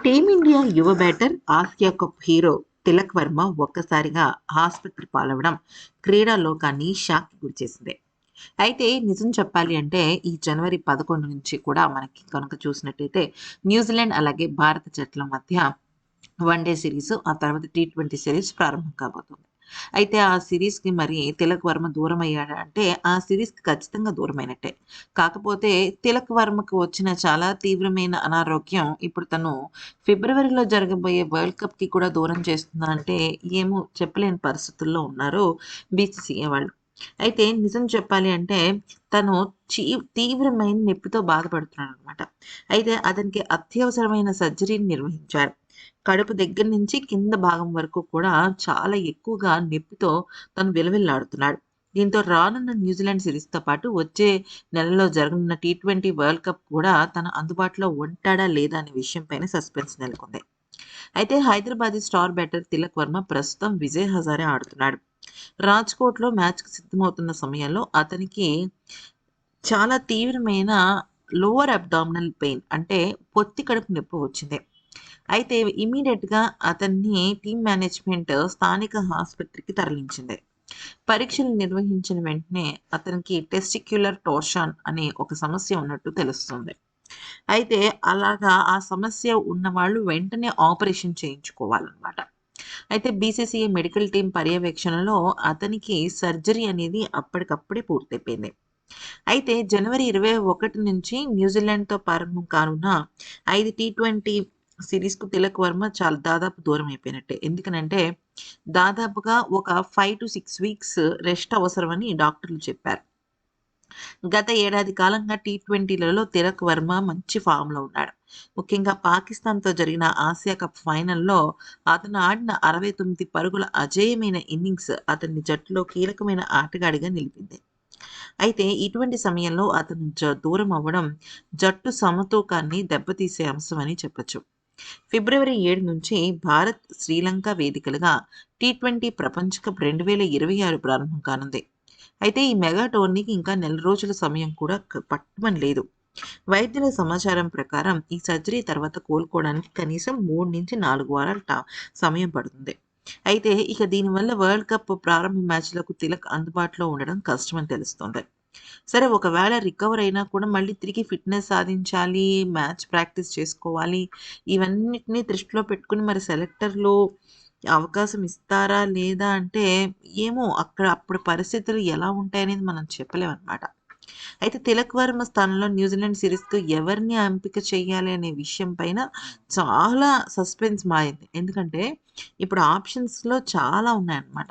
Team India యువ batter Asia cup hero Tilak Varma ఒక్కసారిగా ఆసుపత్రి పాలవడం క్రీడా లోకాన్ని షాక్కి గురిచేసింది. అయితే నిజం చెప్పాలి అంటే ఈ జనవరి 11 నుంచి కూడా మనకి కనుక చూసినట్టయితే న్యూజిలాండ్ అలాగే భారత జట్ల మధ్య వన్‌డే సిరీస్, ఆ తర్వాత టీ20 సిరీస్ ప్రారంభం కాబోతుంది. అయితే ఆ సిరీస్‌కి మరి తిలక్ వర్మ దూరమయ్యాడా అంటే, ఆ సిరీస్‌కి ఖచ్చితంగా దూరమైనట్టే. కాకపోతే తిలక్ వర్మకు వచ్చిన చాలా తీవ్రమైన అనారోగ్యం ఇప్పుడు తను ఫిబ్రవరిలో జరగబోయే వరల్డ్ కప్‌కి కూడా దూరం చేస్తుందా అంటే, ఏమో చెప్పలేని పరిస్థితుల్లో ఉన్నారు బీసీసీఐ వాళ్ళు. అయితే నిజం చెప్పాలి అంటే తను చీ తీవ్రమైన నొప్పితో బాధపడుతున్నాడనమాట. అయితే అతనికి అత్యవసరమైన సర్జరీని నిర్వహించారు. కడుపు దగ్గర నుంచి కింద భాగం వరకు కూడా చాలా ఎక్కువగా నొప్పితో తను విలవిల్లాడుతున్నాడు. దీంతో రానున్న న్యూజిలాండ్ సిరీస్‌తో పాటు వచ్చే నెలలో జరగనున్న టీ20 వరల్డ్ కప్ కూడా తను అందుబాటులో ఉంటాడా? లేదా? అనే విషయం పైన సస్పెన్స్ నెలకొంది. అయితే హైదరాబాదీ స్టార్ బ్యాటర్ తిలక్ వర్మ ప్రస్తుతం విజయ్ హజారే ఆడుతున్నాడు. రాజ్‌కోట్‌లో మ్యాచ్‌కి సిద్ధమవుతున్న సమయంలో అతనికి చాలా తీవ్రమైన లోవర్ అబ్డామినల్ పెయిన్ అంటే పొత్తి కడుపు నొప్పి వచ్చింది. అయితే ఇమ్మీడియేట్‌గా అతన్ని టీమ్ మేనేజ్‌మెంట్ స్థానిక ఆస్పత్రికి తరలించింది. పరీక్షలు నిర్వహించిన వెంటనే అతనికి టెస్టిక్యులర్ టోర్షన్ అనే ఒక సమస్య ఉన్నట్టు తెలుస్తుంది. అయితే అలాగా ఆ సమస్య ఉన్నవాళ్ళు వెంటనే ఆపరేషన్ చేయించుకోవాలనమాట. అయితే బీసీసీఐ మెడికల్ టీమ్ పర్యవేక్షణలో అతనికి సర్జరీ అనేది అప్పటికప్పుడే పూర్తయిపోయింది. అయితే జనవరి 21 నుంచి న్యూజిలాండ్‌తో ప్రారంభం కానున్న 5 టీ20 సిరీస్‌కు తిలక్ వర్మ చాలా దాదాపు దూరం అయిపోయినట్టే. ఎందుకనంటే దాదాపుగా ఒక 5-6 వీక్స్ రెస్ట్ అవసరమని డాక్టర్లు చెప్పారు. గత ఏడాది కాలంగా టీ20లలో తిలక్ వర్మ మంచి ఫామ్‌లో ఉన్నాడు. ముఖ్యంగా పాకిస్తాన్‌తో జరిగిన ఆసియా కప్ ఫైనల్‌లో అతను ఆడిన 69 పరుగుల అజేయమైన ఇన్నింగ్స్ అతన్ని జట్టులో కీలకమైన ఆటగాడిగా నిలిపింది. అయితే ఇటువంటి సమయంలో అతను దూరం అవ్వడం జట్టు సమతూకాన్ని దెబ్బతీసే అంశమని చెప్పొచ్చు. ఫిబ్రవరి 7 నుంచి భారత్, శ్రీలంక వేదికలుగా టీ20 ప్రపంచ కప్ 2026 ప్రారంభం కానుంది. అయితే ఈ మెగా టోర్నీకి ఇంకా నెల రోజుల సమయం కూడా పట్టుమని లేదు. వైద్యుల సమాచారం ప్రకారం ఈ సర్జరీ తర్వాత కోలుకోవడానికి కనీసం 3-4 వారాల సమయం పడుతుంది. అయితే ఇక దీనివల్ల వరల్డ్ కప్ ప్రారంభ మ్యాచ్‌లకు తిలక్ అందుబాటులో ఉండడం కష్టమని తెలుస్తోంది. సరే ఒకవేళ రికవర్ అయినా కూడా మళ్ళీ తిరిగి ఫిట్‌నెస్ సాధించాలి, మ్యాచ్ ప్రాక్టీస్ చేసుకోవాలి. ఇవన్నిటిని దృష్టిలో పెట్టుకొని మరి సెలెక్టర్లు అవకాశం ఇస్తారా? లేదా? అంటే ఏమో అక్కడ అప్పుడు పరిస్థితులు ఎలా ఉంటాయనేది మనం చెప్పలేమనమాట. అయితే తిలక్ వర్మ స్థానంలో న్యూజిలాండ్ సిరీస్‌కు ఎవరిని ఎంపిక చేయాలి అనే విషయం పైన చాలా సస్పెన్స్ మారింది. ఎందుకంటే ఇప్పుడు ఆప్షన్స్‌లో చాలా ఉన్నాయన్నమాట.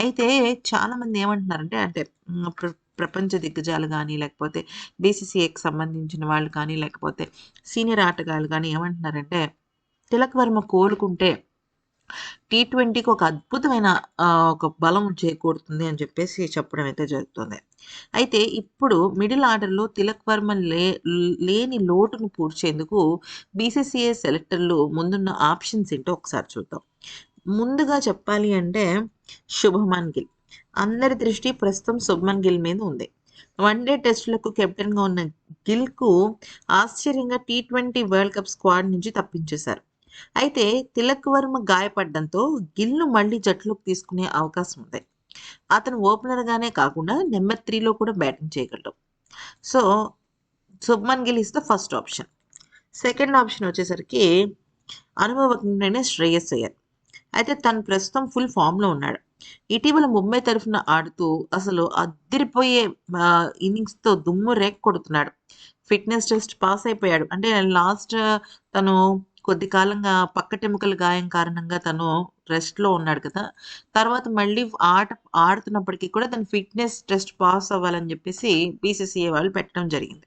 అయితే చాలామంది ఏమంటున్నారంటే అంటే ప్రపంచ దిగ్గజాలు గాని, లేకపోతే బీసీసీఐకి సంబంధించిన వాళ్ళు కానీ, లేకపోతే సీనియర్ ఆటగాళ్ళు గాని ఏమంటున్నారంటే తిలక్ వర్మ కోలుకుంటే టీ20కి ఒక అద్భుతమైన ఒక బలం చేకూరుతుంది అని చెప్పేసి చెప్పడం అయితే జరుగుతుంది. అయితే ఇప్పుడు మిడిల్ ఆర్డర్‌లో తిలక్ వర్మ లేని లోటును పూడ్చేందుకు బీసీసీఐ సెలెక్టర్లు ముందున్న ఆప్షన్స్ ఏంటో ఒకసారి చూద్దాం. ముందుగా చెప్పాలి అంటే శుభమన్ గిల్. అందరి దృష్టి ప్రస్తుతం శుభ్మన్ గిల్ మీద ఉంది. వన్‌డే టెస్టులకు కెప్టెన్‌గా ఉన్న గిల్‌కు ఆశ్చర్యంగా టీ20 వరల్డ్ కప్ స్క్వాడ్ నుంచి తప్పించేశారు. అయితే తిలక్ వర్మ గాయపడడంతో గిల్‌ను మళ్ళీ జట్టులోకి తీసుకునే అవకాశం ఉంది. అతను ఓపెనర్‌గానే కాకుండా నెంబర్ 3లో కూడా బ్యాటింగ్ చేయగలడు. So, Shubman Gill is the first option. Second option వచ్చేసరికి అనుభవజ్ఞుడైన శ్రేయస్ అయ్యర్. అయితే తను ప్రస్తుతం ఫుల్ ఫామ్‌లో ఉన్నాడు. ఇటీవల ముంబై తరఫున ఆడుతూ అసలు అద్దిరిపోయే ఇన్నింగ్స్‌తో దుమ్ము రేగొడుతున్నాడు. ఫిట్‌నెస్ టెస్ట్ పాస్ అయిపోయాడు. అంటే లాస్ట్ తను కొద్ది కాలంగా పక్కటెముకల గాయం కారణంగా తను రెస్ట్‌లో ఉన్నాడు కదా! తర్వాత మళ్ళీ ఆట ఆడుతున్నప్పటికి కూడా తను ఫిట్‌నెస్ టెస్ట్ పాస్ అవ్వాలని చెప్పేసి బీసీసీఐ వాళ్ళు పెట్టడం జరిగింది.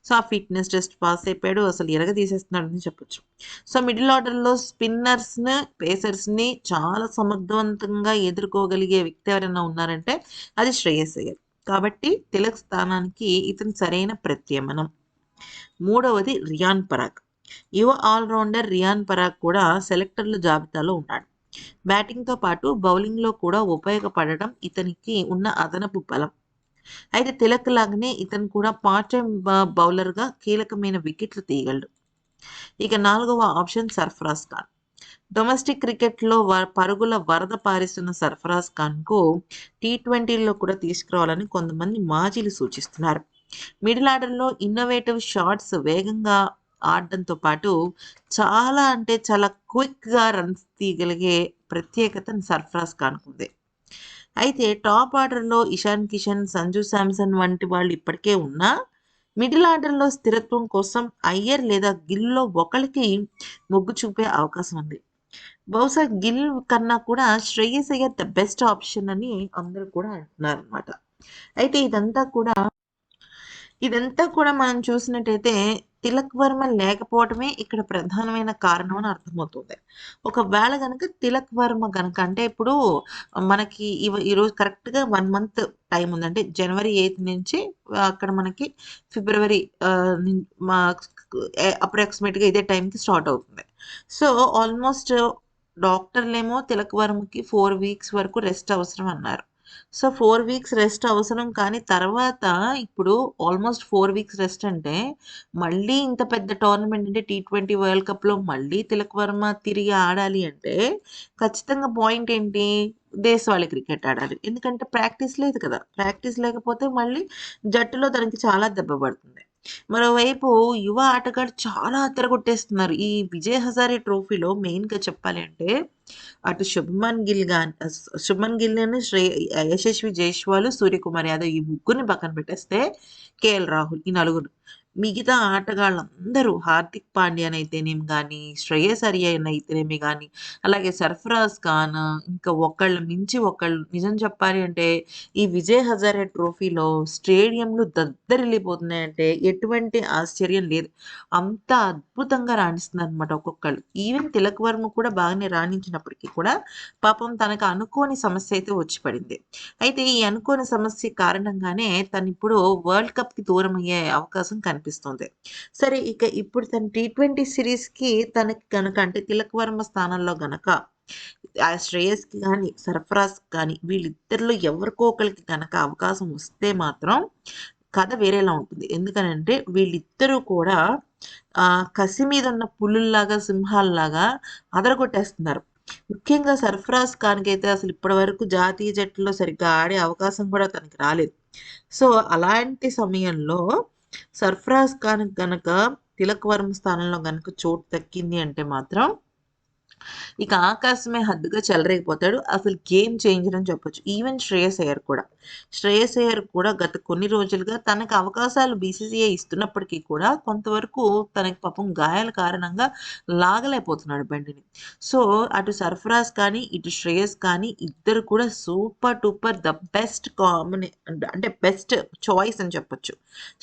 సో, ఆ ఫిట్‌నెస్ టెస్ట్ పాస్ అయిపోయాడు. అసలు ఇరగదీసేస్తున్నాడని చెప్పొచ్చు. సో, మిడిల్ ఆర్డర్‌లో స్పిన్నర్స్‌ని, పేసర్స్‌ని చాలా సమర్థవంతంగా ఎదుర్కోగలిగే వ్యక్తి ఎవరైనా ఉన్నారంటే అది శ్రేయస్ అయ్యర్. కాబట్టి తిలక్ స్థానానికి ఇతను సరైన ప్రత్యామ్నాయం. మూడవది రియాన్ పరాగ్. యువ ఆల్రౌండర్ రియాన్ పరాగ్ కూడా సెలెక్టర్ల జాబితాలో ఉన్నాడు. బ్యాటింగ్‌తో పాటు బౌలింగ్‌లో కూడా ఉపయోగపడడం ఇతనికి ఉన్న అదనపు బలం. అయితే తిలక్ లాగానే ఇతను కూడా పార్ట్ టైమ్ బౌలర్‌గా కీలకమైన వికెట్లు తీయగలడు. ఇక 4వ ఆప్షన్ సర్ఫరాజ్ ఖాన్. డొమెస్టిక్ క్రికెట్‌లో పరుగుల వరద పారిస్తున్న సర్ఫరాజ్ ఖాన్‌కు టీ20లో కూడా తీసుకురావాలని కొంతమంది మాజీలు సూచిస్తున్నారు. మిడిల్ ఆర్డర్‌లో ఇన్నోవేటివ్ షాట్స్ వేగంగా ఆడడంతో పాటు చాలా అంటే చాలా క్విక్‌గా రన్స్ తీయగలిగే ప్రత్యేకత సర్ఫరాజ్ ఖాన్‌కుంది. అయితే టాప్ ఆర్డర్‌లో ఇషాన్ కిషన్, సంజు శాంసన్ వంటి వాళ్ళు ఇప్పటికే ఉన్నా, మిడిల్ ఆర్డర్‌లో స్థిరత్వం కోసం అయ్యర్ లేదా గిల్‌లో ఒకళ్ళకి మొగ్గు చూపే అవకాశం ఉంది. బహుశా గిల్ కన్నా కూడా Shreyas Iyer the best option అని అందరూ కూడా అంటున్నారనమాట. అయితే ఇదంతా కూడా మనం చూసినట్టయితే తిలక్ వర్మ లేకపోవటమే ఇక్కడ ప్రధానమైన కారణం అని అర్థమవుతుంది. ఒకవేళ గనక తిలక్ వర్మ గనక అంటే ఇప్పుడు మనకి ఈరోజు కరెక్ట్‌గా 1 మంత్ టైమ్ ఉంది. అంటే జనవరి 8 నుంచి అక్కడ మనకి ఫిబ్రవరి ఆహ్, నిన్ మా అప్రాక్సిమేట్‌గా ఇదే టైంకి స్టార్ట్ అవుతుంది. సో, ఆల్మోస్ట్ డాక్టర్‌లేమో తిలక్ వర్మకి 4 వీక్స్ వరకు రెస్ట్ అవసరం అన్నారు. సో, 4 వీక్స్ రెస్ట్ అవసరం కానీ తర్వాత ఇప్పుడు ఆల్మోస్ట్ 4 వీక్స్ రెస్ట్ అంటే మళ్ళీ ఇంత పెద్ద టోర్నమెంట్ అంటే టీ20 వరల్డ్ కప్‌లో మళ్ళీ తిలక్ వర్మ తిరిగి ఆడాలి అంటే ఖచ్చితంగా పాయింట్ ఏంటి? దేశవాళీ క్రికెట్ ఆడాలి. ఎందుకంటే ప్రాక్టీస్ లేదు కదా! ప్రాక్టీస్ లేకపోతే మళ్ళీ జట్టులో తనకి చాలా దెబ్బ పడుతుంది. మరోవైపు యువ ఆటగాళ్ళు చాలా అదరగొట్టేస్తున్నారు. ఈ విజయ్ హజారే ట్రోఫీలో మెయిన్‌గా చెప్పాలి అంటే అటు శుభ్మన్ గిల్‌ను, యశస్వి జైస్వాల్, సూర్యకుమార్ యాదవ్ ఈ ముగ్గురిని పక్కన పెట్టేస్తే కేఎల్ రాహుల్ ఈ నలుగురు. మిగతా ఆటగాళ్ళందరూ హార్దిక్ పాండ్యన్ అయితేనేమి గానీ, శ్రేయస్ అయ్యర్ అయితేనేమి గానీ, అలాగే సర్ఫరాజ్ ఖాన్ ఇంకా ఒకళ్ళు మించి ఒకళ్ళు నిజం చెప్పాలి అంటే ఈ విజయ్ హజారే ట్రోఫీలో స్టేడియంలు దద్దరిల్లిపోతున్నాయంటే ఎటువంటి ఆశ్చర్యం లేదు. అంత అద్భుతంగా రాణిస్తున్నారనమాట ఒక్కొక్కళ్ళు. ఈవెన్ తిలక్ వర్మ కూడా బాగానే రాణించినప్పటికీ కూడా పాపం తనకు అనుకోని సమస్య అయితే వచ్చి పడింది. అయితే ఈ అనుకోని సమస్య కారణంగానే తనిప్పుడు వరల్డ్ కప్‌కి దూరమయ్యే అవకాశం కనిపిస్తుంది. సరే ఇప్పుడు తను టీ20 సీరీస్‌కి తనకి గనక అంటే తిలక్ వర్మ స్థానంలో గనక శ్రేయస్‌కి గాని, సర్ఫరాజ్‌కి గాని వీళ్ళిద్దరిలో ఎవరికో ఒకళ్ళకి గనక అవకాశం వస్తే మాత్రం కథ వేరేలా ఉంటుంది. ఎందుకనంటే వీళ్ళిద్దరూ కూడా కసి మీదున్న పులుల్లాగా, సింహాల్లాగా అదరగొట్టేస్తున్నారు. ముఖ్యంగా సర్ఫరాజ్ ఖాన్‌కైతే అసలు ఇప్పటి వరకు జాతీయ జట్టులో సరిగ్గా ఆడే అవకాశం కూడా తనకి రాలేదు. సో, అలాంటి సమయంలో సర్ఫరాజ్ ఖాన్‌కి గనక తిలక్ వర్మ స్థానంలో గనక చోటు దక్కింది అంటే మాత్రం ఇక ఆకాశమే హద్దుగా చెలరేగిపోతాడు. అసలు గేమ్ చేంజర్ అని చెప్పొచ్చు. ఈవెన్ శ్రేయస్ అయ్యర్ కూడా. శ్రేయస్ అయ్యర్ కూడా గత కొన్ని రోజులుగా తనకు అవకాశాలు బీసీసీఐ ఇస్తున్నప్పటికీ కూడా కొంతవరకు తనకి పాపం గాయాల కారణంగా లాగలేకపోతున్నాడు బండిని. సో, అటు సర్ఫరాజ్ కానీ, ఇటు శ్రేయస్ కానీ ఇద్దరు కూడా సూపర్ డూపర్ ద బెస్ట్ అంటే బెస్ట్ చాయిస్ అని చెప్పొచ్చు.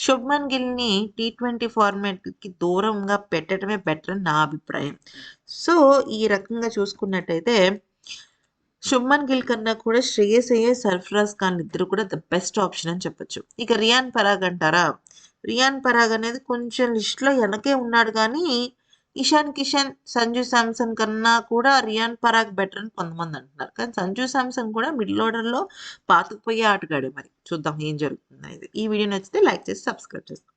శుభ్మన్ గిల్‌ని టీ20 ఫార్మాట్‌కి దూరంగా పెట్టడమే బెటర్ అని నా అభిప్రాయం. సో, ఈ రకంగా చూసుకున్నట్టయితే శుభ్మన్ గిల్ కన్నా కూడా శ్రేయస్ అయ్యర్, సర్ఫరాజ్ ఖాన్ ఇద్దరు కూడా ద బెస్ట్ ఆప్షన్ అని చెప్పొచ్చు. ఇక రియాన్ పరాగ్ అంటారా? రియాన్ పరాగ్ అనేది కొంచెం లిస్ట్‌లో వెనకే ఉన్నాడు గానీ, ఇషాన్ కిషన్, సంజు శాంసన్ కన్నా కూడా రియాన్ పరాగ్ బెటర్ అని కొంతమంది అంటున్నారు. కానీ సంజు శాంసన్ కూడా మిడిల్ ఆర్డర్‌లో పాతుకుపోయే ఆటగాడే మరి. చూద్దాం ఏం జరుగుతుందనేది. ఈ వీడియో నచ్చితే లైక్ చేసి సబ్స్క్రైబ్ చేసుకోండి.